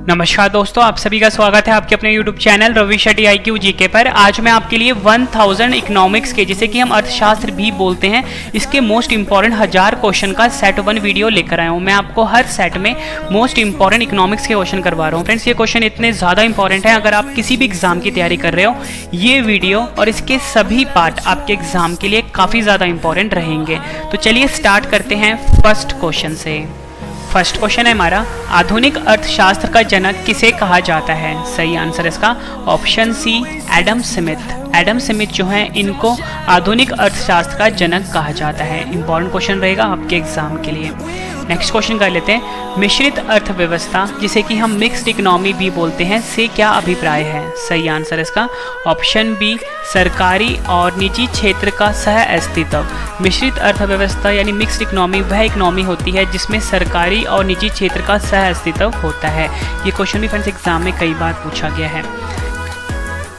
नमस्कार दोस्तों, आप सभी का स्वागत है आपके अपने YouTube channel Ravi Shetty IQ GK पर। आज मैं आपके लिए 1000 इकोनॉमिक्स के, जिसे कि हम अर्थशास्त्र भी बोलते हैं, इसके मोस्ट इंपॉर्टेंट 1000 क्वेश्चन का सेट 1 वीडियो लेकर आया हूं। मैं आपको हर सेट में मोस्ट इंपॉर्टेंट इकोनॉमिक्स के क्वेश्चन करवा रहा हूं। फ्रेंड्स, ये क्वेश्चन इतने ज़्यादा इंपॉर्टेंट हैं, अगर आप किसी भी एग्जाम की तैयारी कर रहे हो, ये वीडियो और इसके सभी पार्ट आपके एग्जाम के लिए काफ़ी ज़्यादा इंपॉर्टेंट रहेंगे। तो चलिए स्टार्ट करते हैं फर्स्ट क्वेश्चन से। फर्स्ट क्वेश्चन है हमारा, आधुनिक अर्थशास्त्र का जनक किसे कहा जाता है? सही आंसर इसका option C, Adam Smith. Adam Smith जो है, इनको आधुनिक अर्थशास्त्र का जनक कहा जाता है। इंपॉर्टेंट क्वेश्चन रहेगा आपके एग्जाम के लिए। नेक्स्ट क्वेश्चन कर लेते हैं, मिश्रित अर्थव्यवस्था जिसे कि हम मिक्स्ड इकोनॉमी भी बोलते हैं, से क्या अभिप्राय है? सही आंसर इसका ऑप्शन बी, सरकारी और निजी क्षेत्र का सह अस्तित्व। मिश्रित अर्थव्यवस्था यानी मिक्स्ड इकोनॉमी वह इकोनॉमी होती है जिसमें सरकारी और निजी क्षेत्र का सह अस्तित्व होता है। ये क्वेश्चन भी फ्रेंड्स एग्जाम में कई बार पूछा गया है।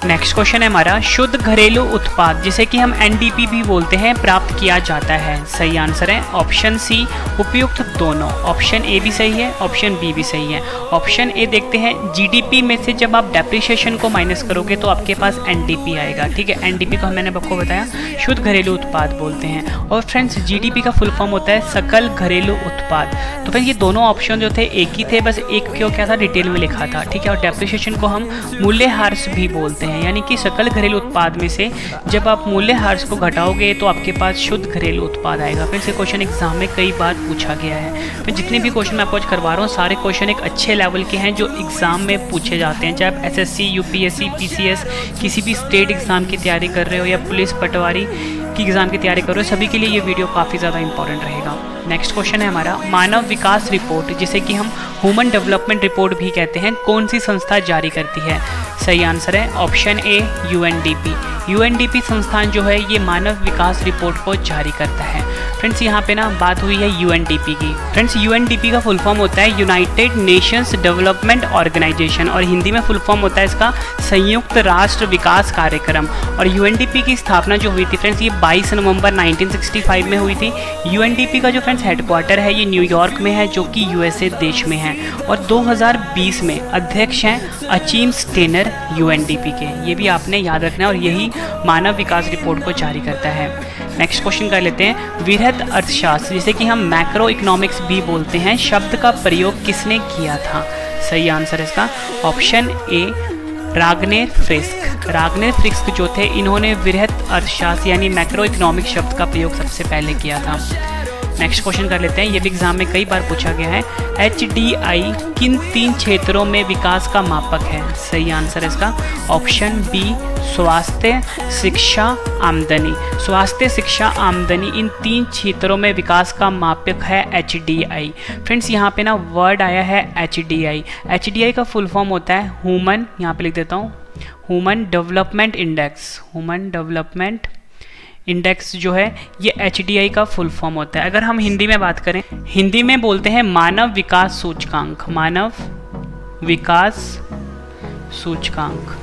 नेक्स्ट क्वेश्चन है हमारा, शुद्ध घरेलू उत्पाद जिसे कि हम NDP भी बोलते हैं, प्राप्त किया जाता है? सही आंसर है ऑप्शन सी, उपयुक्त दोनों। ऑप्शन ए भी सही है, ऑप्शन बी भी सही है। ऑप्शन ए देखते हैं, GDP में से जब आप डेप्रिसिएशन को माइनस करोगे तो आपके पास NDP आएगा। ठीक है, NDP को मैंने आपको बताया शुद्ध घरेलू उत्पाद बोलते हैं। और फ्रेंड्स, GDP का फुल फॉर्म होता है सकल घरेलू उत्पाद। तो फ्रेंड्स, ये दोनों ऑप्शन जो थे एक ही थे, बस एक क्यों क्या था, डिटेल में लिखा था। ठीक है, और डेप्रिसिएशन को हम मूल्यह्रास भी बोलते हैं, यानी कि सकल घरेलू उत्पाद में से जब आप मूल्यह्रास को घटाओगे तो आपके पास शुद्ध घरेलू उत्पाद आएगा। फिर से क्वेश्चन एग्जाम में कई बार पूछा गया है। फिर जितने भी क्वेश्चन मैं आपको आज करवा रहा हूँ, सारे क्वेश्चन एक अच्छे लेवल के हैं जो एग्जाम में पूछे जाते हैं। चाहे आप SSC, UPSC, PCS, किसी भी स्टेट एग्जाम की तैयारी कर रहे हो या पुलिस पटवारी की एग्जाम की तैयारी कर रहे हो, सभी के लिए ये वीडियो काफ़ी ज़्यादा इंपॉर्टेंट रहेगा। नेक्स्ट क्वेश्चन है हमारा, मानव विकास रिपोर्ट जिसे कि हम ह्यूमन डेवलपमेंट रिपोर्ट भी कहते हैं, कौन सी संस्था जारी करती है? सही आंसर है ऑप्शन ए, UNDP। UNDP संस्थान जो है, ये मानव विकास रिपोर्ट को जारी करता है। फ्रेंड्स, यहाँ पे ना बात हुई है UNDP की। फ्रेंड्स, UNDP का फुल फॉर्म होता है यूनाइटेड नेशंस डेवलपमेंट ऑर्गेनाइजेशन, और हिंदी में फुल फॉर्म होता है इसका संयुक्त राष्ट्र विकास कार्यक्रम। और UNDP की स्थापना जो हुई थी फ्रेंड्स, ये 22 नवंबर 1965 में हुई थी। UNDP का जो फ्रेंड्स हेडक्वार्टर है, ये न्यूयॉर्क में है, जो कि USA देश में है। और 2020 में अध्यक्ष हैं अचीम स्टेनर UNDP के। ये भी आपने याद रखना है, और यही मानव विकास रिपोर्ट को जारी करता है। नेक्स्ट क्वेश्चन कर लेते हैं, वृहद अर्थशास्त्र जिसे कि हम मैक्रो इकोनॉमिक्स भी बोलते हैं, शब्द का प्रयोग किसने किया था? सही आंसर इसका ऑप्शन ए, राग्नेर फ्रिस्क। राग्नेर फ्रिस्क जो थे, इन्होंने वृहद अर्थशास्त्र यानी मैक्रो इकोनॉमिक्स शब्द का प्रयोग सबसे पहले किया था। नेक्स्ट क्वेश्चन कर लेते हैं, ये भी एग्जाम में कई बार पूछा गया है, HDI किन 3 क्षेत्रों में विकास का मापक है? सही आंसर इसका ऑप्शन बी, स्वास्थ्य, शिक्षा, आमदनी। स्वास्थ्य, शिक्षा, आमदनी, इन 3 क्षेत्रों में विकास का मापक है HDI। फ्रेंड्स, यहाँ पे ना वर्ड आया है HDI। HDI का फुल फॉर्म होता है ह्यूमन, यहाँ पे लिख देता हूँ, human development index. Human development index जो है, ये HDI का फुल फॉर्म होता है। अगर हम हिंदी में बात करें, हिंदी में बोलते हैं मानव विकास सूचकांक। मानव विकास सूचकांक।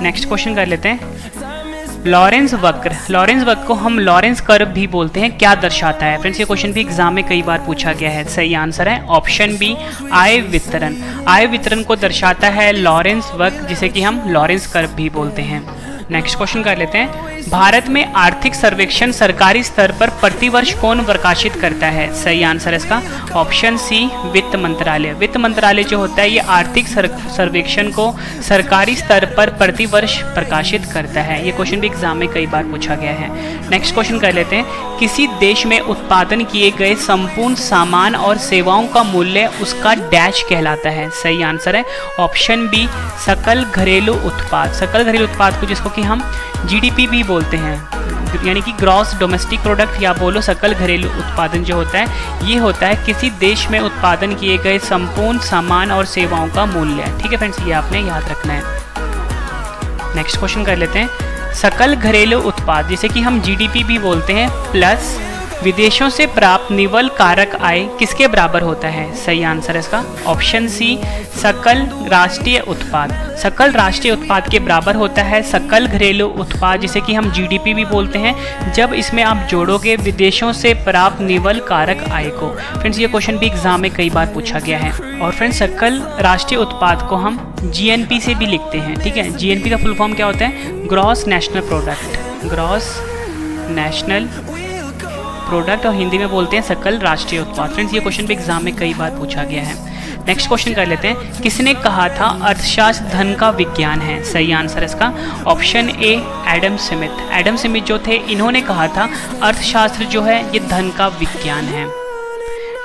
नेक्स्ट क्वेश्चन कर लेते हैं, लॉरेंस वक्र। लॉरेंस वक्र को हम लॉरेंस कर्व भी बोलते हैं, क्या दर्शाता है? फ्रेंड्स, ये क्वेश्चन भी एग्जाम में कई बार पूछा गया है। सही आंसर है ऑप्शन बी, आय वितरण। आय वितरण को दर्शाता है लॉरेंस वक्र, जिसे कि हम लॉरेंस कर्व भी बोलते हैं। नेक्स्ट क्वेश्चन कर लेते हैं, भारत में आर्थिक सर्वेक्षण सरकारी स्तर पर प्रतिवर्ष कौन प्रकाशित करता है? सही आंसर इसका ऑप्शन सी, वित्त मंत्रालय। वित्त मंत्रालय जो होता है, ये आर्थिक सर्वेक्षण को सरकारी स्तर पर प्रतिवर्ष प्रकाशित करता है। ये क्वेश्चन भी एग्जाम में कई बार पूछा गया है। नेक्स्ट क्वेश्चन कर लेते हैं, किसी देश में उत्पादन किए गए संपूर्ण सामान और सेवाओं का मूल्य उसका डैश कहलाता है? सही आंसर है ऑप्शन बी, सकल घरेलू उत्पाद। सकल घरेलू उत्पाद को, जिसको कि हम GDP भी बोलते हैं, यानी कि ग्रॉस डोमेस्टिक प्रोडक्ट, या बोलो सकल घरेलू उत्पादन जो होता है, ये होता है किसी देश में उत्पादन किए गए संपूर्ण सामान और सेवाओं का मूल्य। ठीक है फ्रेंड्स, ये आपने याद रखना है। नेक्स्ट क्वेश्चन कर लेते हैं, सकल घरेलू उत्पाद जिसे कि हम GDP भी बोलते हैं, प्लस विदेशों से प्राप्त निवल कारक आय किसके बराबर होता है? सही आंसर है इसका ऑप्शन सी, सकल राष्ट्रीय उत्पाद। सकल राष्ट्रीय उत्पाद के बराबर होता है सकल घरेलू उत्पाद, जिसे कि हम जीडीपी भी बोलते हैं, जब इसमें आप जोड़ोगे विदेशों से प्राप्त निवल कारक आय को। फ्रेंड्स, ये क्वेश्चन भी एग्जाम में कई बार पूछा गया है। और फ्रेंड्स, सकल राष्ट्रीय उत्पाद को हम जीएनपी से भी लिखते हैं, ठीक है। जीएनपी का फुल फॉर्म क्या होता है? Gross national product. Gross national product, और हिंदी में बोलते हैं सकल राष्ट्रीय उत्पाद। फ्रेंड्स, ये क्वेश्चन भी एग्जाम में कई बार पूछा गया है। नेक्स्ट क्वेश्चन कर लेते हैं, किसने कहा था अर्थशास्त्र धन का विज्ञान है? सही आंसर इसका option A, Adam Smith. Adam Smith जो थे, इन्होंने कहा था अर्थशास्त्र जो है ये धन का विज्ञान है।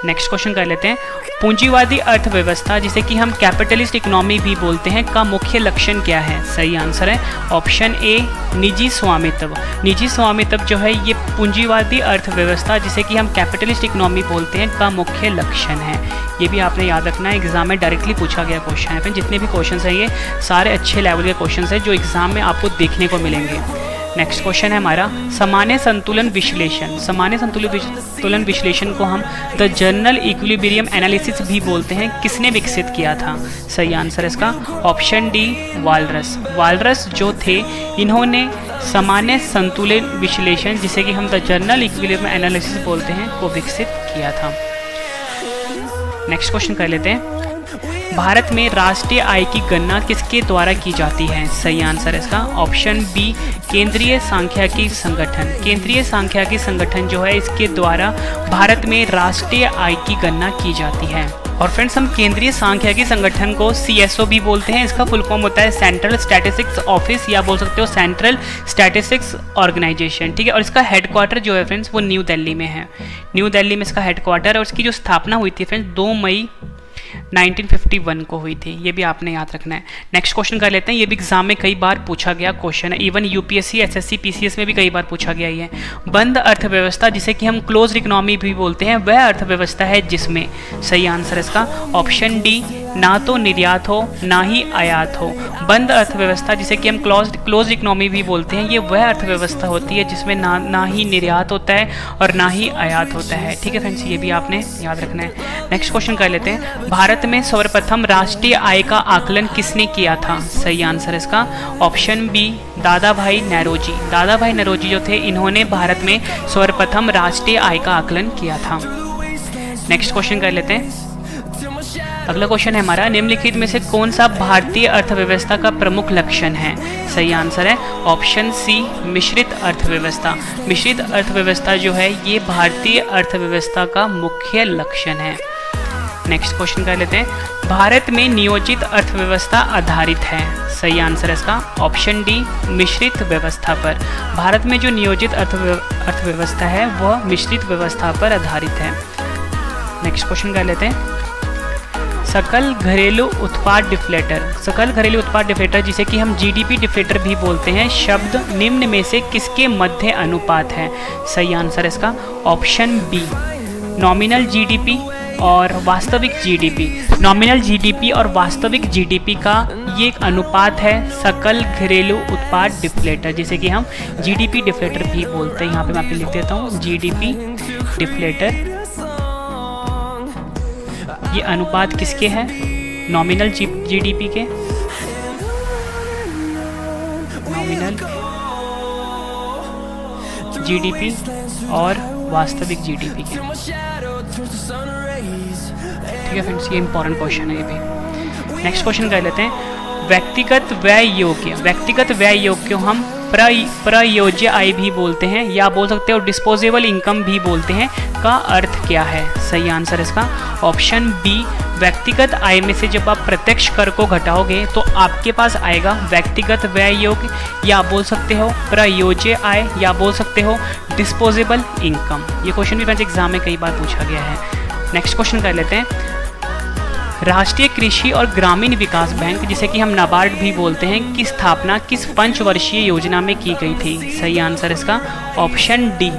नेक्स्ट क्वेश्चन कर लेते हैं, पूंजीवादी अर्थव्यवस्था, जिसे कि हम कैपिटलिस्ट इकोनॉमी भी बोलते हैं, का मुख्य लक्षण क्या है? सही आंसर है ऑप्शन ए, निजी स्वामित्व। निजी स्वामित्व जो है ये पूंजीवादी अर्थव्यवस्था, जिसे कि हम कैपिटलिस्ट इकोनॉमी बोलते हैं, का मुख्य लक्षण है। ये भी आपने याद रखना है, एग्जाम में डायरेक्टली पूछा गया क्वेश्चन है। फिर जितने भी क्वेश्चन हैं ये सारे अच्छे लेवल के क्वेश्चन हैं जो एग्जाम में आपको देखने को मिलेंगे। नेक्स्ट क्वेश्चन है हमारा सामान्य संतुलन विश्लेषण। सामान्य संतुलन विश्लेषण को हम द जनरल इक्विलिब्रियम एनालिसिस भी बोलते हैं, किसने विकसित किया था? सही आंसर इसका ऑप्शन डी, वालरस। वालरस जो थे, इन्होंने सामान्य संतुलन विश्लेषण, जिसे कि हम द जनरल इक्विलिब्रियम एनालिसिस बोलते हैं, को विकसित किया था। नेक्स्ट क्वेश्चन कर लेते हैं, भारत में राष्ट्रीय आय की गणना किसके द्वारा की जाती है? सही आंसर इसका ऑप्शन बी, केंद्रीय सांख्यिकी संगठन। केंद्रीय सांख्यिकी संगठन जो है, इसके द्वारा भारत में राष्ट्रीय आय की गणना की जाती है। और फ्रेंड्स, हम केंद्रीय सांख्यिकी संगठन को सीएसओ भी बोलते हैं। इसका फुल फॉर्म होता है सेंट्रल स्टैटिस्टिक्स ऑफिस, या बोल सकते हो सेंट्रल स्टैटिस्टिक्स ऑर्गेनाइजेशन, ठीक है। और इसका हेडक्वार्टर जो है फ्रेंड्स, वो न्यू दिल्ली में है। न्यू दिल्ली में इसका हेडक्वार्टर, और इसकी जो स्थापना हुई थी फ्रेंड्स 2 मई 1951 को हुई थी। ये भी आपने याद रखना है। नेक्स्ट क्वेश्चन कर लेते हैं, ये भी एग्जाम में कई बार पूछा गया क्वेश्चन है, इवन यूपीएससी, एसएससी, पीसीएस में भी कई बार पूछा गया ये। बंद अर्थव्यवस्था, जिसे कि हम क्लोज्ड इकोनॉमी भी बोलते हैं, वह अर्थव्यवस्था है जिसमें, सही आंसर इसका ऑप्शन डी, ना तो निर्यात हो ना ही आयात हो। बंद अर्थव्यवस्था, जिसे कि हम क्लोज्ड इकोनॉमी भी बोलते हैं, ये वह अर्थव्यवस्था होती है जिसमें ना ही निर्यात होता है और ना ही आयात होता है, ठीक है फ्रेंड्स। ये भी आपने याद रखना है। नेक्स्ट क्वेश्चन कर लेते हैं, भारत में सर्वप्रथम राष्ट्रीय आय का आकलन किसने किया था? सही आंसर इसका ऑप्शन बी, दादा भाई नौरोजी। दादा भाई नौरोजी जो थे, इन्होंने भारत में सर्वप्रथम राष्ट्रीय आय का आकलन किया था। नेक्स्ट क्वेश्चन कर लेते हैं, अगला क्वेश्चन है हमारा, निम्नलिखित में से कौन सा भारतीय अर्थव्यवस्था का प्रमुख लक्षण है? सही आंसर है ऑप्शन सी, मिश्रित अर्थव्यवस्था। मिश्रित अर्थव्यवस्था जो है, ये भारतीय अर्थव्यवस्था का मुख्य लक्षण है। नेक्स्ट क्वेश्चन कर लेते हैं, भारत में नियोजित अर्थव्यवस्था आधारित है। सही आंसर है इसका ऑप्शन डी, मिश्रित व्यवस्था पर। भारत में जो नियोजित अर्थव्यवस्था है वह मिश्रित व्यवस्था पर आधारित है। नेक्स्ट क्वेश्चन कर लेते हैं, सकल घरेलू उत्पाद डिफ्लेटर। सकल घरेलू उत्पाद डिफ्लेटर, जिसे कि हम जीडीपी डिफ्लेटर भी बोलते हैं, शब्द निम्न में से किसके मध्य अनुपात है? सही आंसर इसका ऑप्शन बी, नॉमिनल जीडीपी और वास्तविक जीडीपी। नॉमिनल जीडीपी और वास्तविक जीडीपी का ये एक अनुपात है सकल घरेलू उत्पाद डिफ्लेटर, जिसे कि हम जीडीपी डिफ्लेटर भी बोलते हैं। यहाँ पे मैं आपको लिख देता हूँ, जीडीपी डिफ्लेटर। ये अनुपात किसके हैं? नॉमिनल जीडीपी के, नॉमिनल जीडीपी और वास्तविक जीडीपी के, ठीक है फ्रेंड्स। ये इंपॉर्टेंट क्वेश्चन है ये भी। नेक्स्ट क्वेश्चन कर लेते हैं, व्यक्तिगत व्यय योग्य। व्यक्तिगत व्यय योग्य को हम प्रयोज्य आय भी बोलते हैं, या बोल सकते हो डिस्पोजेबल इनकम भी बोलते हैं, का अर्थ क्या है? सही आंसर इसका ऑप्शन बी, व्यक्तिगत आय में से जब आप प्रत्यक्ष कर को घटाओगे तो आपके पास आएगा व्यक्तिगत व्यय योग्य, या बोल सकते हो प्रयोज्य आय, या बोल सकते हो डिस्पोजेबल इनकम। ये क्वेश्चन भी फ्रेंड्स एग्जाम में कई बार पूछा गया है। नेक्स्ट क्वेश्चन कर लेते हैं, राष्ट्रीय कृषि और ग्रामीण विकास बैंक, जिसे कि हम नाबार्ड भी बोलते हैं, की स्थापना किस पंचवर्षीय योजना में की गई थी? सही आंसर इसका ऑप्शन डी,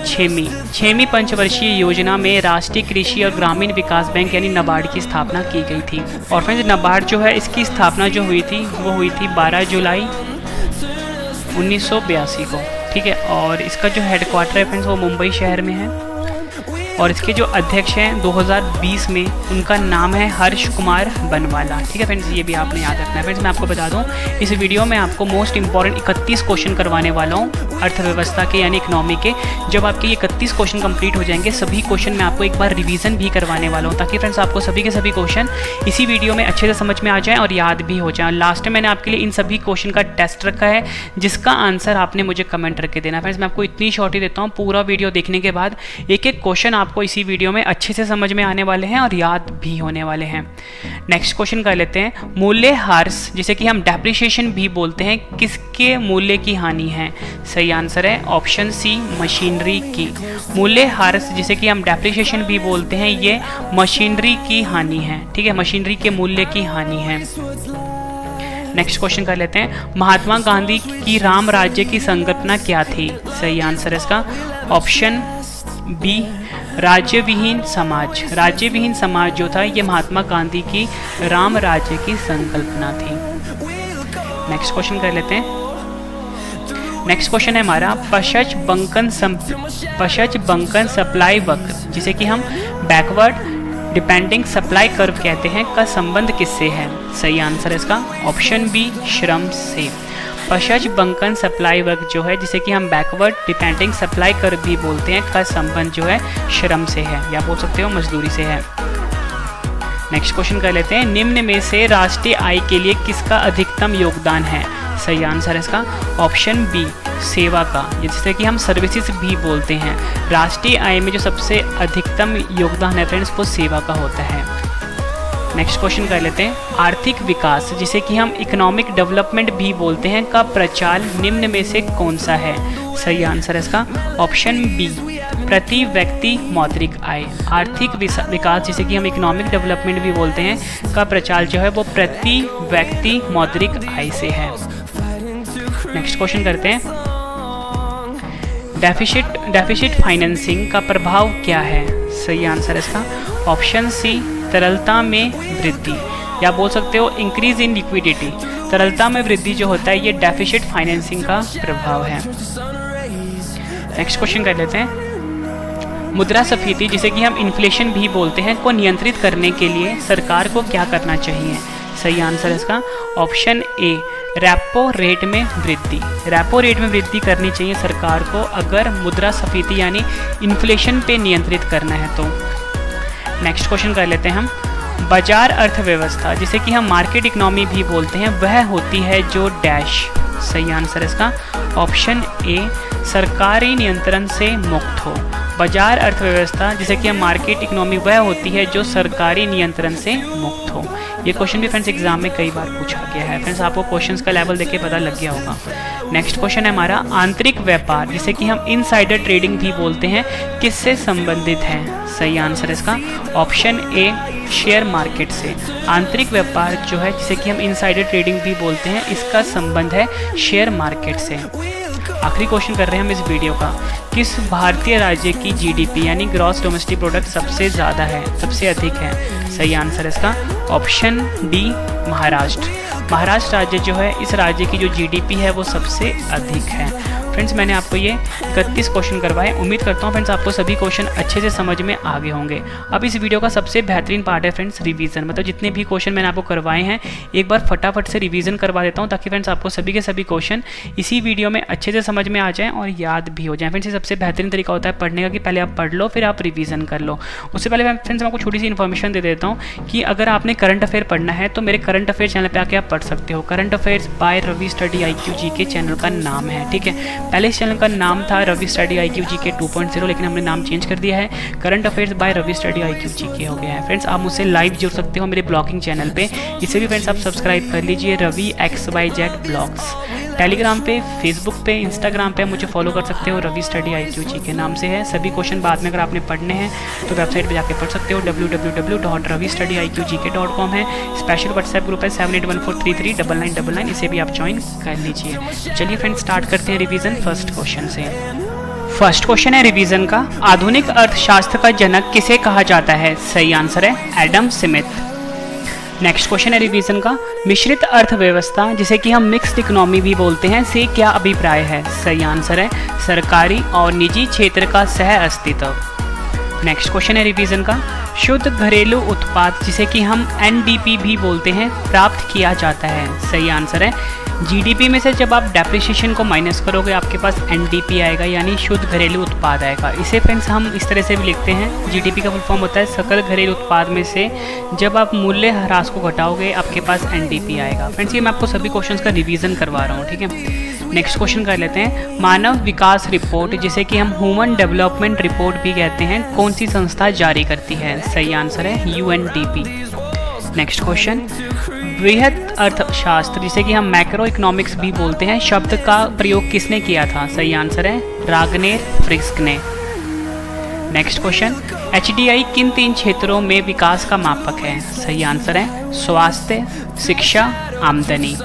छठवीं पंचवर्षीय योजना में राष्ट्रीय कृषि और ग्रामीण विकास बैंक यानी नाबार्ड की स्थापना की गई थी। और फ्रेंड्स, नाबार्ड जो है, इसकी स्थापना जो हुई थी वो हुई थी 12 जुलाई 1982 को, ठीक है। और इसका जो हेडक्वार्टर है फ्रेंड्स वो मुंबई शहर में है। और इसके जो अध्यक्ष हैं 2020 में, उनका नाम है हर्ष कुमार बनवाला, ठीक है फ्रेंड्स। ये भी आपने याद रखना है। फ्रेंड्स मैं आपको बता दूं, इस वीडियो में आपको मोस्ट इंपॉर्टेंट 31 क्वेश्चन करवाने वाला हूँ अर्थव्यवस्था के यानी इकोनॉमी के। जब आपके ये 31 क्वेश्चन कंप्लीट हो जाएंगे, सभी क्वेश्चन मैं आपको एक बार रिवीजन भी करवाने वाला हूँ, ताकि फ्रेंड्स आपको सभी के सभी क्वेश्चन इसी वीडियो में अच्छे से समझ में आ जाएँ और याद भी हो जाए। लास्ट में मैंने आपके लिए इन सभी क्वेश्चन का टेस्ट रखा है, जिसका आंसर आपने मुझे कमेंट करके देना। फ्रेंड्स मैं आपको इतनी शॉर्ट ही देता हूँ, पूरा वीडियो देखने के बाद एक एक क्वेश्चन आपको इसी वीडियो में अच्छे से समझ में आने वाले हैं और याद भी होने वाले हैं। नेक्स्ट क्वेश्चन कर लेते हैं। मूल्यह्रास जिसे कि हम डेप्रिसिएशन भी बोलते हैं, किसके मूल्य की हानि है? सही आंसर है ऑप्शन सी, मशीनरी की। मूल्यह्रास जिसे कि हम डेप्रिसिएशन भी बोलते हैं, ये मशीनरी की हानि है, ठीक है, मशीनरी के मूल्य की हानि है। नेक्स्ट क्वेश्चन कर लेते हैं। महात्मा गांधी की राम राज्य की संकल्पना क्या थी? सही आंसर है इसका ऑप्शन बी, राज्य विहीन समाज। राज्य विहीन समाज जो था, ये महात्मा गांधी की राम राज्य की संकल्पना थी। नेक्स्ट क्वेश्चन कर लेते हैं। नेक्स्ट क्वेश्चन है हमारा पशच बंकन सप्लाई वक्र जिसे कि हम बैकवर्ड डिपेंडिंग सप्लाई कर्व कहते हैं, का संबंध किससे है? सही आंसर है इसका ऑप्शन बी, श्रम से। पशच बंकन सप्लाई वक्र जो है, जिसे कि हम बैकवर्ड डिपेंडिंग सप्लाई कर्व भी बोलते हैं, का संबंध जो है श्रम से है, या बोल सकते हो मजदूरी से है। नेक्स्ट क्वेश्चन कर लेते हैं। निम्न में से राष्ट्रीय आय के लिए किसका अधिकतम योगदान है? सही आंसर है इसका ऑप्शन बी, सेवा का, जिसे कि हम सर्विसेज भी बोलते हैं। राष्ट्रीय आय में जो सबसे अधिकतम योगदान है फ्रेंड्स, वो सेवा का होता है। नेक्स्ट क्वेश्चन कर लेते हैं। आर्थिक विकास जिसे कि हम इकोनॉमिक डेवलपमेंट भी बोलते हैं, का प्रचार निम्न में से कौन सा है? सही आंसर है इसका ऑप्शन बी, प्रति व्यक्ति मौद्रिक आय। आर्थिक विकास जिसे कि हम इकोनॉमिक डेवलपमेंट भी बोलते हैं, का प्रचार जो है वो प्रति व्यक्ति मौद्रिक आय से है। नेक्स्ट क्वेश्चन करते हैं। डेफिसिट फाइनेंसिंग का प्रभाव क्या है? सही आंसर है इसका ऑप्शन सी, तरलता में वृद्धि, या बोल सकते हो इंक्रीज इन लिक्विडिटी। तरलता में वृद्धि जो होता है, ये डेफिसिट फाइनेंसिंग का प्रभाव है। नेक्स्ट क्वेश्चन कर लेते हैं। मुद्रास्फीति जिसे कि हम इन्फ्लेशन भी बोलते हैं, को नियंत्रित करने के लिए सरकार को क्या करना चाहिए? सही आंसर है इसका ऑप्शन ए, रेपो रेट में वृद्धि। रेपो रेट में वृद्धि करनी चाहिए सरकार को, अगर मुद्रास्फीति यानी इन्फ्लेशन पे नियंत्रित करना है तो। नेक्स्ट क्वेश्चन कर लेते हैं हम। बाजार अर्थव्यवस्था जिसे कि हम मार्केट इकोनॉमी भी बोलते हैं, वह होती है जो डैश। सही आंसर है इसका ऑप्शन ए, सरकारी नियंत्रण से मुक्त हो। बाजार अर्थव्यवस्था जिसे कि हम मार्केट इकोनॉमी, वह होती है जो सरकारी नियंत्रण से मुक्त हो। ये क्वेश्चन भी फ्रेंड्स एग्जाम में कई बार पूछा गया है। फ्रेंड्स आपको क्वेश्चंस का लेवल देख के पता लग गया होगा। नेक्स्ट क्वेश्चन है हमारा। आंतरिक व्यापार जिसे कि हम इनसाइडर ट्रेडिंग भी बोलते हैं, किससे संबंधित है? सही आंसर है इसका ऑप्शन ए, शेयर मार्केट से। आंतरिक व्यापार जो है, जिसे कि हम इनसाइडर ट्रेडिंग भी बोलते हैं, इसका संबंध है शेयर मार्केट से। आखिरी क्वेश्चन कर रहे हैं हम इस वीडियो का। किस भारतीय राज्य की जीडीपी यानी ग्रॉस डोमेस्टिक प्रोडक्ट सबसे ज़्यादा है, सबसे अधिक है? सही आंसर है इसका ऑप्शन डी, महाराष्ट्र। महाराष्ट्र राज्य जो है, इस राज्य की जो जीडीपी है वो सबसे अधिक है। फ्रेंड्स मैंने आपको ये 31 क्वेश्चन करवाए। उम्मीद करता हूँ फ्रेंड्स आपको सभी क्वेश्चन अच्छे से समझ में आ गए होंगे। अब इस वीडियो का सबसे बेहतरीन पार्ट है फ्रेंड्स रिवीजन, मतलब जितने भी क्वेश्चन मैंने आपको करवाए हैं एक बार फटाफट से रिवीजन करवा देता हूँ, ताकि फ्रेंड्स आपको सभी के सभी क्वेश्चन इसी वीडियो में अच्छे से समझ में आ जाएँ और याद भी हो जाए। फ्रेंड्स ये सबसे बेहतरीन तरीका होता है पढ़ने का, कि पहले आप पढ़ लो फिर आप रिवीजन कर लो। उससे पहले मैं फ्रेंड्स आपको छोटी सी इन्फॉर्मेशन दे देता हूँ कि अगर आपने करंट अफेयर पढ़ना है तो मेरे करंट अफेयर चैनल पर आके आप पढ़ सकते हो। Current affairs by Ravi study IQ GK channel का नाम है, ठीक है। पहले इस चैनल का नाम था रवि स्टडी IQ GK 2.0, लेकिन हमने नाम चेंज कर दिया है, current affairs by Ravi study IQ GK हो गया है। फ्रेंड्स आप मुझसे लाइव जुड़ सकते हो मेरे ब्लॉगिंग चैनल पे, इसे भी फ्रेंड्स आप सब्सक्राइब कर लीजिए, रवि XYZ ब्लॉग्स। टेलीग्राम पे, फेसबुक पे, इंस्टाग्राम पे मुझे फॉलो कर सकते हो, रवि स्टडी IQ GK नाम से है। सभी क्वेश्चन बाद में अगर आपने पढ़ने हैं तो वेबसाइट पे जाके पढ़ सकते हो, www.ravistudyIQGK.com है। स्पेशल व्हाट्सएप ग्रुप है 7814339999, इसे भी आप ज्वाइन कर लीजिए। चलिए फ्रेंड्स स्टार्ट करते हैं रिवीजन फर्स्ट क्वेश्चन से। फर्स्ट क्वेश्चन है रिवीजन का। आधुनिक अर्थशास्त्र का जनक किसे कहा जाता है? सही आंसर है एडम स्मिथ। नेक्स्ट क्वेश्चन है रिवीजन का, मिश्रित अर्थव्यवस्था जिसे कि हम मिक्स्ड इकोनॉमी भी बोलते हैं से क्या अभिप्राय है? सही आंसर है सरकारी और निजी क्षेत्र का सह अस्तित्व। नेक्स्ट क्वेश्चन है रिवीजन का, शुद्ध घरेलू उत्पाद जिसे कि हम एनडीपी भी बोलते हैं प्राप्त किया जाता है? सही आंसर है जीडीपी में से जब आप डेप्रिसिएशन को माइनस करोगे आपके पास एनडीपी आएगा, यानी शुद्ध घरेलू उत्पाद आएगा। इसे फ्रेंड्स हम इस तरह से भी लिखते हैं, जीडीपी का फुल फॉर्म होता है सकल घरेलू उत्पाद में से जब आप मूल्य ह्रास को घटाओगे आपके पास एनडीपी आएगा। फ्रेंड्स ये मैं आपको सभी क्वेश्चंस का रिवीजन करवा रहा हूँ, ठीक है। नेक्स्ट क्वेश्चन कर लेते हैं, मानव विकास रिपोर्ट जिसे कि हम ह्यूमन डेवलपमेंट रिपोर्ट भी कहते हैं कौन सी संस्था जारी करती है? सही आंसर है यूएनडीपी। नेक्स्ट क्वेश्चन, वृहत अर्थशास्त्र जिसे कि हम मैक्रो इकोनॉमिक्स भी बोलते हैं शब्द का प्रयोग किसने किया था? सही आंसर है रागनेर फ्रिस्क ने। नेक्स्ट क्वेश्चन, एचडीआई किन 3 क्षेत्रों में विकास का मापक है? सही आंसर है स्वास्थ्य, शिक्षा, आमदनी।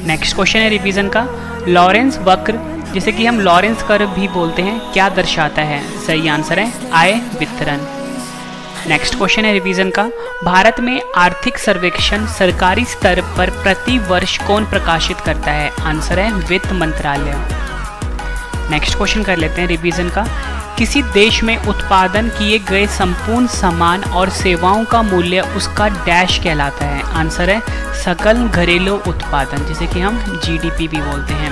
नेक्स्ट क्वेश्चन है रिवीजन का, लॉरेंस वक्र जिसे कि हम लॉरेंस कर्व भी बोलते हैं क्या दर्शाता है? सही आंसर है आय वितरण। नेक्स्ट क्वेश्चन है रिवीजन का, भारत में आर्थिक सर्वेक्षण सरकारी स्तर पर प्रति वर्ष कौन प्रकाशित करता है? आंसर है वित्त मंत्रालय। नेक्स्ट क्वेश्चन कर लेते हैं रिवीजन का, किसी देश में उत्पादन किए गए संपूर्ण सामान और सेवाओं का मूल्य उसका डैश कहलाता है? आंसर है सकल घरेलू उत्पादन जिसे कि हम जीडीपी भी बोलते हैं।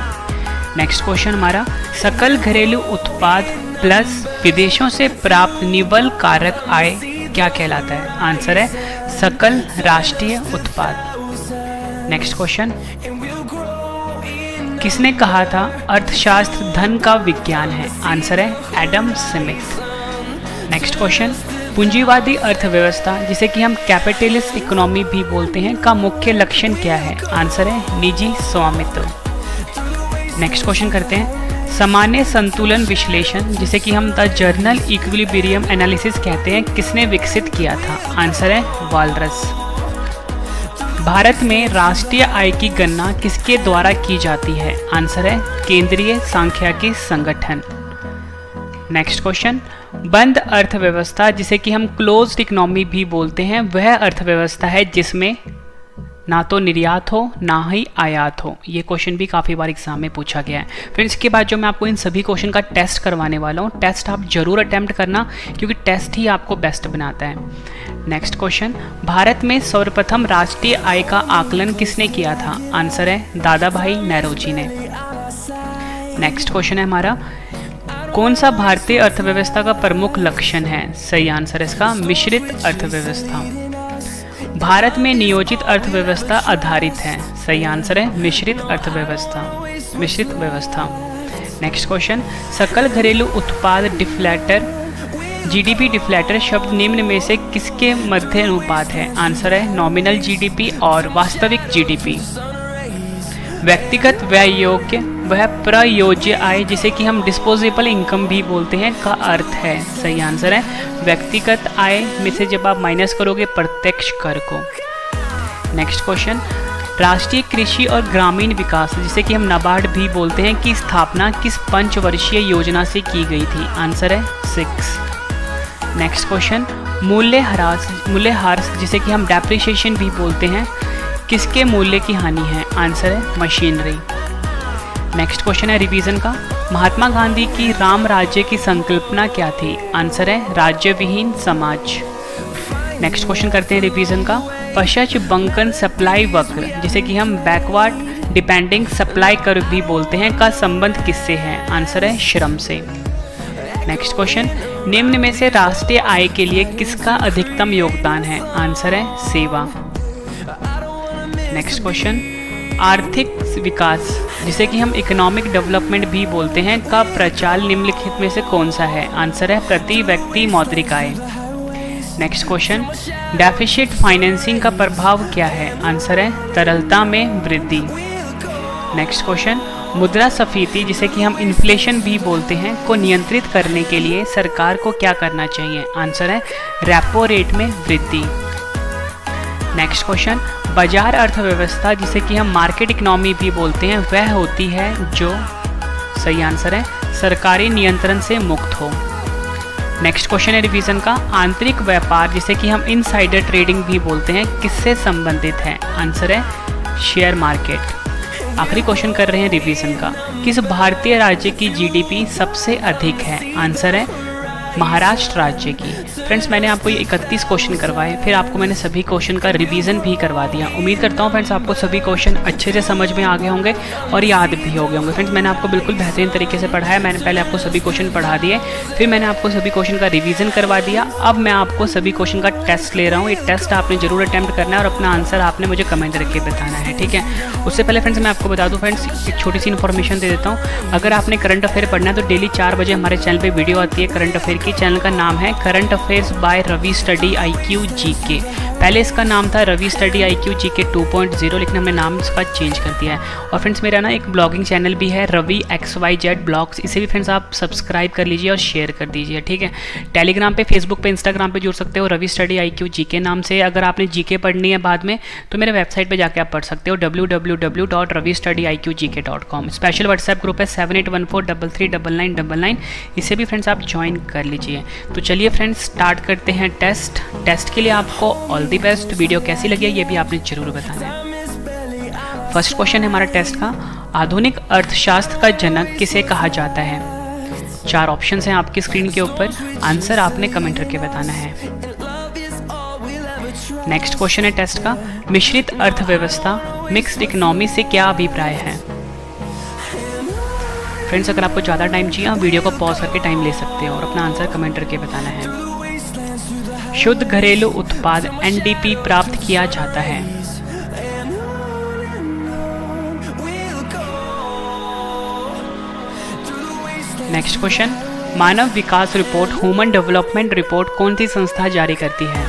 नेक्स्ट क्वेश्चन हमारा, सकल घरेलू उत्पाद प्लस विदेशों से प्राप्त निवल कारक आय क्या कहलाता है? आंसर है सकल राष्ट्रीय उत्पाद। नेक्स्ट क्वेश्चन, किसने कहा था अर्थशास्त्र धन का विज्ञान है? आंसर है एडम स्मिथ। नेक्स्ट क्वेश्चन, पूंजीवादी अर्थव्यवस्था जिसे कि हम कैपिटलिस्ट इकोनॉमी भी बोलते हैं का मुख्य लक्षण क्या है? आंसर है निजी स्वामित्व। नेक्स्ट क्वेश्चन करते हैं, सामान्य संतुलन विश्लेषण जिसे कि हम द जर्नल इक्विलिब्रियम एनालिसिस कहते हैं किसने विकसित किया था? आंसर है वालरस। भारत में राष्ट्रीय आय की गणना किसके द्वारा की जाती है? आंसर है केंद्रीय सांख्यिकी संगठन। नेक्स्ट क्वेश्चन, बंद अर्थव्यवस्था जिसे कि हम क्लोज्ड इकोनॉमी भी बोलते हैं वह अर्थव्यवस्था है जिसमें ना तो निर्यात हो ना ही आयात हो। ये क्वेश्चन भी काफ़ी बार एग्जाम में पूछा गया है। फ्रेंड्स इसके बाद जो मैं आपको इन सभी क्वेश्चन का टेस्ट करवाने वाला हूँ, टेस्ट आप जरूर अटेम्प्ट करना क्योंकि टेस्ट ही आपको बेस्ट बनाता है। नेक्स्ट क्वेश्चन, भारत में सर्वप्रथम राष्ट्रीय आय का आकलन किसने किया था? आंसर है दादा भाई नौरोजी ने। नेक्स्ट क्वेश्चन है हमारा, कौन सा भारतीय अर्थव्यवस्था का प्रमुख लक्षण है? सही आंसर है इसका मिश्रित अर्थव्यवस्था। भारत में नियोजित अर्थव्यवस्था आधारित है? सही आंसर है मिश्रित अर्थव्यवस्था, मिश्रित व्यवस्था। नेक्स्ट क्वेश्चन, सकल घरेलू उत्पाद डिफ्लेटर जीडीपी डिफ्लेटर शब्द निम्न में से किसके मध्य अनुपात है? आंसर है नॉमिनल जीडीपी और वास्तविक जीडीपी। व्यक्तिगत व्यय योग्य वह प्रयोज्य आय जिसे कि हम डिस्पोजेबल इनकम भी बोलते हैं का अर्थ है? सही आंसर है व्यक्तिगत आय में से जब आप माइनस करोगे प्रत्यक्ष कर को। नेक्स्ट क्वेश्चन, राष्ट्रीय कृषि और ग्रामीण विकास जिसे कि हम नाबार्ड भी बोलते हैं की स्थापना किस पंचवर्षीय योजना से की गई थी? आंसर है 6। नेक्स्ट क्वेश्चन, मूल्यह्रास जिसे कि हम डेप्रिसिएशन भी बोलते हैं किसके मूल्य की हानि है? आंसर है मशीनरी। नेक्स्ट क्वेश्चन है रिवीजन का, महात्मा गांधी की राम राज्य की संकल्पना क्या थी? आंसर है राज्य विहीन समाज। नेक्स्ट क्वेश्चन करते हैं रिवीजन का, पश्च बंकन सप्लाई वक्र जिसे कि हम बैकवर्ड डिपेंडिंग सप्लाई कर्व भी बोलते हैं का संबंध किससे है? आंसर है श्रम से। नेक्स्ट क्वेश्चन, निम्न में से राष्ट्रीय आय के लिए किसका अधिकतम योगदान है? आंसर है सेवा। नेक्स्ट क्वेश्चन, आर्थिक विकास जिसे कि हम इकोनॉमिक डेवलपमेंट भी बोलते हैं का प्रचाल निम्नलिखित में से कौन सा है? आंसर है प्रति व्यक्ति मौद्रिक आय। नेक्स्ट क्वेश्चन, डेफिसिट फाइनेंसिंग का प्रभाव क्या है? आंसर है तरलता में वृद्धि। नेक्स्ट क्वेश्चन, मुद्रास्फीति जिसे कि हम इन्फ्लेशन भी बोलते हैं को नियंत्रित करने के लिए सरकार को क्या करना चाहिए? आंसर है रेपो रेट में वृद्धि। नेक्स्ट क्वेश्चन, बाजार अर्थव्यवस्था जिसे कि हम मार्केट इकोनॉमी भी बोलते हैं वह होती है जो, सही आंसर है सरकारी नियंत्रण से मुक्त हो। नेक्स्ट क्वेश्चन है रिवीजन का, आंतरिक व्यापार जिसे कि हम इनसाइडर ट्रेडिंग भी बोलते हैं किससे संबंधित है? आंसर है शेयर मार्केट। आखिरी क्वेश्चन कर रहे हैं रिवीजन का, किस भारतीय राज्य की जीडीपी सबसे अधिक है? आंसर है महाराष्ट्र राज्य की। फ्रेंड्स मैंने आपको ये 31 क्वेश्चन करवाए, फिर आपको मैंने सभी क्वेश्चन का रिवीजन भी करवा दिया। उम्मीद करता हूँ फ्रेंड्स आपको सभी क्वेश्चन अच्छे से समझ में आ गए होंगे और याद भी हो गए होंगे। फ्रेंड्स मैंने आपको बिल्कुल बेहतरीन तरीके से पढ़ाया। मैंने पहले आपको सभी क्वेश्चन पढ़ा दिए, फिर मैंने आपको सभी क्वेश्चन का रिवीजन करवा दिया। अब मैं आपको सभी क्वेश्चन का टेस्ट ले रहा हूँ। ये टेस्ट आपने जरूर अटैम्प्ट करना है और अपना आंसर आपने मुझे कमेंट करके बताना है, ठीक है। उससे पहले फ्रेंड्स मैं आपको बता दूँ फ्रेंड्स, एक छोटी सी इन्फॉर्मेशन दे देता हूँ। अगर आपने करंट अफेयर पढ़ना है तो डेली 4 बजे हमारे चैनल पर वीडियो आती है करंट अफेयर की। चैनल का नाम है current affairs by Ravi study IQ GK। पहले इसका नाम था रवि स्टडी IQ GK 2.0, लेकिन हमने नाम इसका चेंज कर दिया है। और फ्रेंड्स मेरा ना एक ब्लॉगिंग चैनल भी है रवि XYZ ब्लॉग्स, इसे भी फ्रेंड्स आप सब्सक्राइब कर लीजिए और शेयर कर दीजिए, ठीक है। टेलीग्राम पे, फेसबुक पे, इंस्टाग्राम पे जुड़ सकते हो रवि स्टडी IQ GK नाम से। अगर आपने GK पढ़नी है बाद में तो मेरे वेबसाइट पर जाकर आप पढ़ सकते हो www.ravistudyIQGK.com। स्पेशल व्हाट्सएप ग्रुप है 7814339999, इसे भी फ्रेंड्स आप ज्वाइन कर लीजिए। तो चलिए फ्रेंड्स स्टार्ट करते हैं टेस्ट के लिए आपको ऑल द बेस्ट। वीडियो कैसी लगी है ये भी आपने जरूर बताना है। फर्स्ट क्वेश्चन है हमारा टेस्ट का, आधुनिक अर्थशास्त्र का जनक किसे कहा जाता है? 4 ऑप्शंस हैं आपकी स्क्रीन के ऊपर, आंसर आपने कमेंट करके बताना है। नेक्स्ट क्वेश्चन है टेस्ट का, मिश्रित अर्थव्यवस्था मिक्स्ड इकोनॉमी से क्या अभिप्राय है? फ्रेंड्स अगर आपको ज़्यादा टाइम चाहिए आप वीडियो को पॉज करके टाइम ले सकते हो और अपना आंसर कमेंट करके बताना है। शुद्ध घरेलू उत्पाद NDP प्राप्त किया जाता है। नेक्स्ट क्वेश्चन, मानव विकास रिपोर्ट ह्यूमन डेवलपमेंट रिपोर्ट कौन सी संस्था जारी करती है?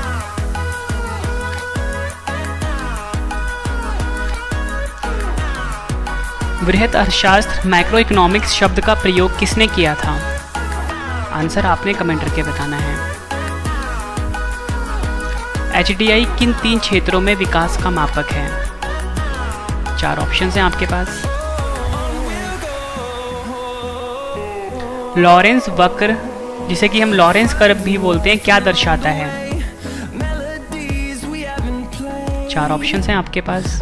बृहत अर्थशास्त्र माइक्रो इकोनॉमिक्स शब्द का प्रयोग किसने किया था? आंसर आपने कमेंट करके बताना है। HDI किन 3 क्षेत्रों में विकास का मापक है? 4 ऑप्शन हैं आपके पास। लॉरेंस वक्र जिसे कि हम लॉरेंस कर्व भी बोलते हैं क्या दर्शाता है? 4 ऑप्शन हैं आपके पास।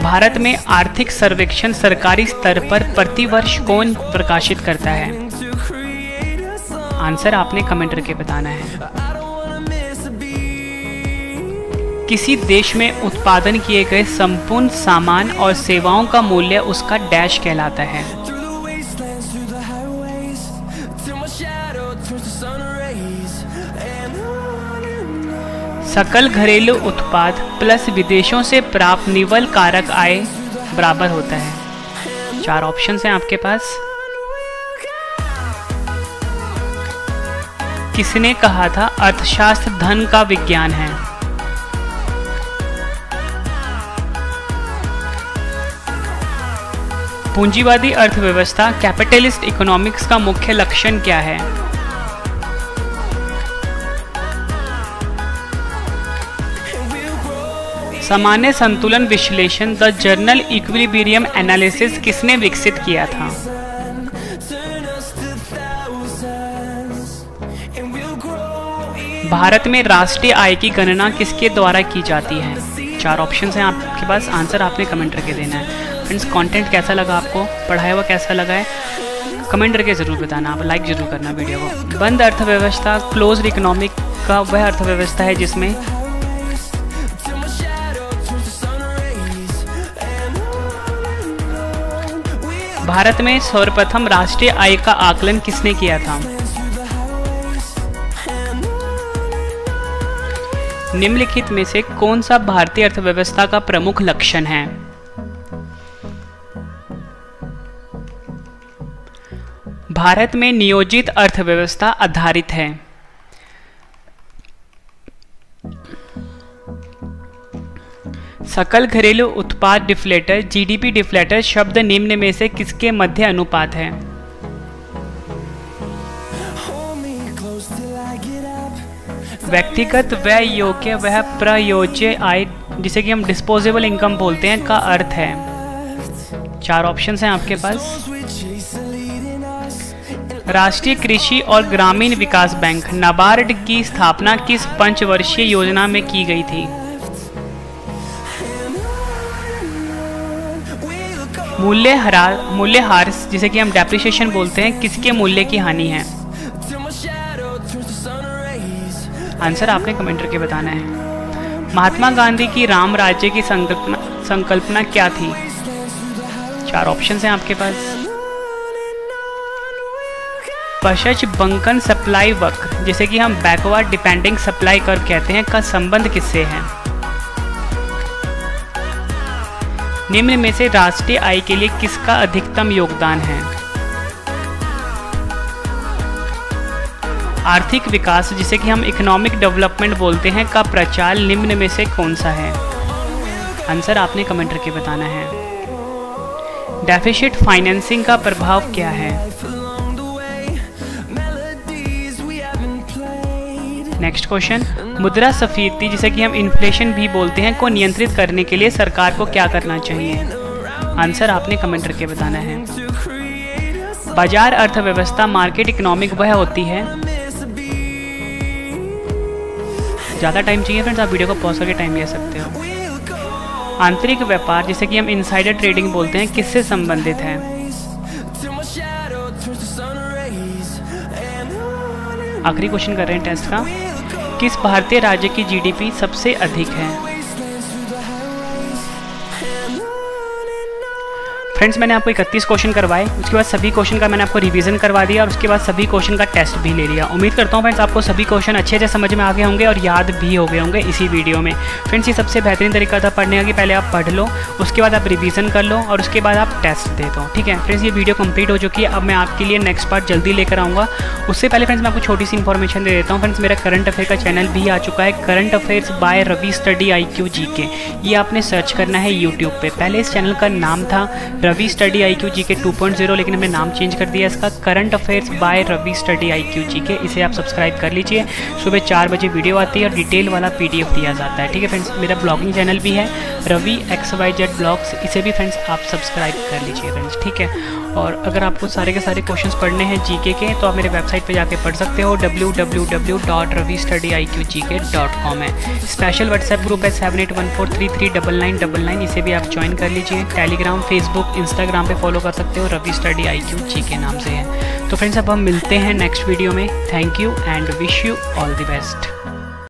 भारत में आर्थिक सर्वेक्षण सरकारी स्तर पर प्रतिवर्ष कौन प्रकाशित करता है? आंसर आपने कमेंट करके बताना है। किसी देश में उत्पादन किए गए संपूर्ण सामान और सेवाओं का मूल्य उसका डैश कहलाता है? सकल घरेलू उत्पाद प्लस विदेशों से प्राप्त निवल कारक आय बराबर होता है। 4 ऑप्शंस हैं आपके पास। किसने कहा था अर्थशास्त्र धन का विज्ञान है? पूंजीवादी अर्थव्यवस्था कैपिटलिस्ट इकोनॉमिक्स का मुख्य लक्षण क्या है? सामान्य संतुलन विश्लेषण द जर्नल इक्विलिब्रियम एनालिसिस किसने विकसित किया था? भारत में राष्ट्रीय आय की गणना किसके द्वारा की जाती है? 4 ऑप्शन हैं आपके पास, आंसर आपने कमेंट करके देना है। फ्रेंड्स कंटेंट कैसा लगा आपको, पढ़ाया हुआ कैसा लगा है कमेंट करके ज़रूर बताना, आप लाइक ज़रूर करना वीडियो को। बंद अर्थव्यवस्था क्लोज्ड इकोनॉमिक का वह अर्थव्यवस्था है जिसमें भारत में सर्वप्रथम राष्ट्रीय आय का आकलन किसने किया था? निम्नलिखित में से कौन सा भारतीय अर्थव्यवस्था का प्रमुख लक्षण है? भारत में नियोजित अर्थव्यवस्था आधारित है। सकल घरेलू उत्पाद डिफ्लेटर GDP डिफ्लेटर शब्द निम्न में से किसके मध्य अनुपात है? व्यक्तिगत व्यय योग्य वह प्रयोज्य आय जिसे कि हम डिस्पोजेबल इनकम बोलते हैं का अर्थ है। 4 ऑप्शंस हैं आपके पास। राष्ट्रीय कृषि और ग्रामीण विकास बैंक नाबार्ड की स्थापना किस पंचवर्षीय योजना में की गई थी? मूल्यह्रास जिसे कि हम डेप्रिसिएशन बोलते हैं, किसके मूल्य की हानि है? आंसर आपने कमेंट करके बताना है। महात्मा गांधी की राम राज्य की संकल्पना क्या थी? 4 ऑप्शन हैं आपके पास। पशच बंकन सप्लाई वक्र जिसे कि हम बैकवर्ड डिपेंडिंग सप्लाई कर्व कहते हैं का संबंध किससे है? निम्न में से राष्ट्रीय आय के लिए किसका अधिकतम योगदान है? आर्थिक विकास जिसे कि हम इकोनॉमिक डेवलपमेंट बोलते हैं का प्रचार निम्न में से कौन सा है? आंसर आपने कमेंट करके बताना है। डेफिसिट फाइनेंसिंग का प्रभाव क्या है? नेक्स्ट क्वेश्चन, मुद्रास्फीति जिसे कि हम इन्फ्लेशन भी बोलते हैं को नियंत्रित करने के लिए सरकार को क्या करना चाहिए? आंसर आपने कमेंट करके बताना है। बाजार अर्थव्यवस्था मार्केट इकोनॉमिक वह होती है। ज़्यादा टाइम चाहिए फ्रेंड्स, आप वीडियो को पॉज करके टाइम ले सकते हो। आंतरिक व्यापार जिसे कि हम इनसाइडर ट्रेडिंग बोलते हैं किससे संबंधित है? आखिरी क्वेश्चन कर रहे हैं टेस्ट का। किस भारतीय राज्य की जीडीपी सबसे अधिक है? फ्रेंड्स मैंने आपको 31 क्वेश्चन करवाए, उसके बाद सभी क्वेश्चन का मैंने आपको रिवीजन करवा दिया और उसके बाद सभी क्वेश्चन का टेस्ट भी ले लिया। उम्मीद करता हूँ फ्रेंड्स आपको सभी क्वेश्चन अच्छे से समझ में आ गए होंगे और याद भी हो गए होंगे इसी वीडियो में। फ्रेंड्स ये सबसे बेहतरीन तरीका था पढ़ने का कि पहले आप पढ़ लो, उसके बाद आप रिवीजन कर लो और उसके बाद आप टेस्ट दे दो। ठीक है फ्रेंड्स, ये वीडियो कंप्लीट हो चुकी है। अब मैं आपके लिए नेक्स्ट पार्ट जल्दी लेकर आऊँगा। उससे पहले फ्रेंड्स मैं आपको छोटी सी इन्फॉर्मेशन दे देता हूँ। फ्रेंड्स मेरा करंट अफेयर का चैनल भी आ चुका है, current affairs by Ravi study IQ GK। ये आपने सर्च करना है यूट्यूब पे। पहले इस चैनल का नाम था रवि स्टडी IQ GK 2.0, लेकिन हमने नाम चेंज कर दिया इसका current affairs by Ravi study IQ GK। इसे आप सब्सक्राइब कर लीजिए। सुबह 4 बजे वीडियो आती है और डिटेल वाला PDF दिया जाता है। ठीक है फ्रेंड्स, मेरा ब्लॉगिंग चैनल भी है रवि XYZ ब्लॉग्स, इसे भी फ्रेंड्स आप सब्सक्राइब कर लीजिए फ्रेंड्स। ठीक है, और अगर आपको सारे के सारे क्वेश्चंस पढ़ने हैं GK के तो आप मेरे वेबसाइट पे जाके पढ़ सकते हो, www.ravistudyIQGK.com है। स्पेशल व्हाट्सएप ग्रुप है 7814339999, इसे भी आप ज्वाइन कर लीजिए। टेलीग्राम, फेसबुक, इंस्टाग्राम पे फॉलो कर सकते हो, रवि स्टडी IQ GK नाम से है। तो फ्रेंड्स अब हम मिलते हैं नेक्स्ट वीडियो में। Thank you and wish you all the best.